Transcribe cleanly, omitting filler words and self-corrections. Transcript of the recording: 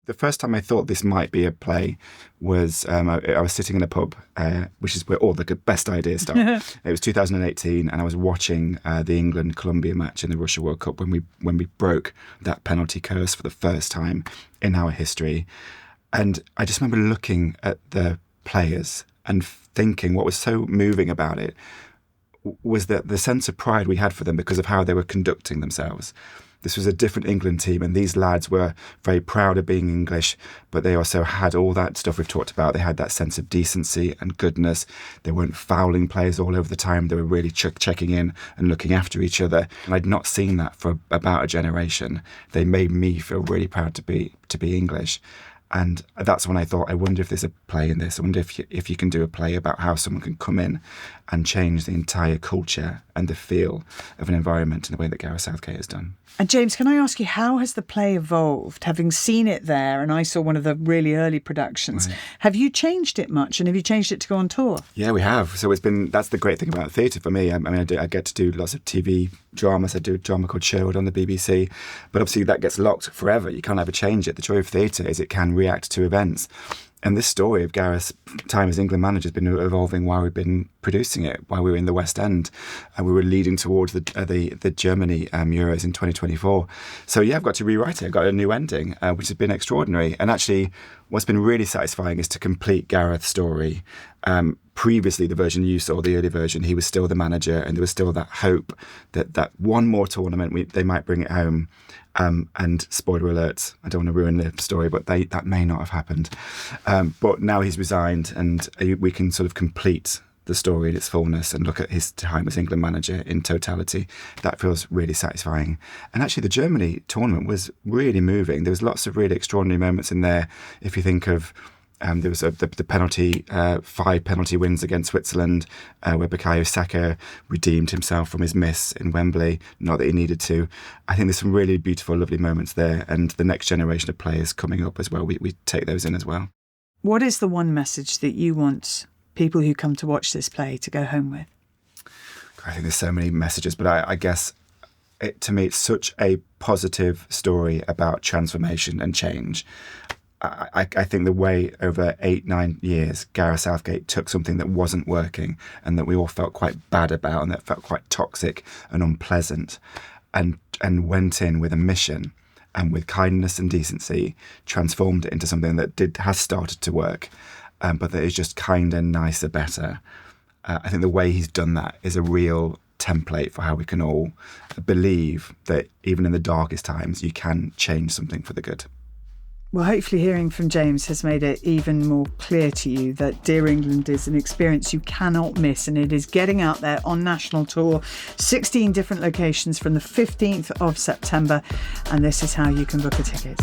The first time I thought this might be a play was I was sitting in a pub, which is where all the best ideas start. It was 2018, and I was watching the England-Colombia match in the Russia World Cup when we broke that penalty curse for the first time in our history. And I just remember looking at the players and thinking what was so moving about it was that the sense of pride we had for them because of how they were conducting themselves. This was a different England team, and these lads were very proud of being English, but they also had all that stuff we've talked about. They had that sense of decency and goodness. They weren't fouling players all over the time. They were really checking in and looking after each other. And I'd not seen that for about a generation. They made me feel really proud to be English. And that's when I thought, I wonder if there's a play in this. I wonder if you can do a play about how someone can come in and change the entire culture and the feel of an environment in the way that Gareth Southgate has done. And James, can I ask you, how has the play evolved? Having seen it there, and I saw one of the really early productions, right. Have you changed it much? And have you changed it to go on tour? Yeah, we have. So that's the great thing about theatre for me. I get to do lots of TV dramas. I do a drama called Sherwood on the BBC. But obviously that gets locked forever. You can't ever change it. The joy of theatre is it can react to events. And this story of Gareth's time as England manager has been evolving while we've been producing it, while we were in the West End. And we were leading towards the Germany Euros in 2024. So, I've got to rewrite it. I've got a new ending, which has been extraordinary. And actually, what's been really satisfying is to complete Gareth's story. Previously, the version you saw, the early version, he was still the manager, and there was still that hope that one more tournament, they might bring it home. And spoiler alert, I don't want to ruin the story, but that may not have happened. But now he's resigned, and we can sort of complete the story in its fullness and look at his time as England manager in totality. That feels really satisfying. And actually, the Germany tournament was really moving. There was lots of really extraordinary moments in there. If you think of there was the penalty, 5 penalty wins against Switzerland, where Bukayo Saka redeemed himself from his miss in Wembley. Not that he needed to. I think there's some really beautiful, lovely moments there, and the next generation of players coming up as well. We take those in as well. What is the one message that you want people who come to watch this play to go home with? I think there's so many messages, but I guess to me it's such a positive story about transformation and change. I think the way over 8-9 years Gareth Southgate took something that wasn't working and that we all felt quite bad about and that felt quite toxic and unpleasant and went in with a mission and with kindness and decency transformed it into something that has started to work, but that is just kinder, nicer, better. I think the way he's done that is a real template for how we can all believe that even in the darkest times you can change something for the good. Well, hopefully hearing from James has made it even more clear to you that Dear England is an experience you cannot miss, and it is getting out there on national tour, 16 different locations from the 15th of September, and this is how you can book a ticket.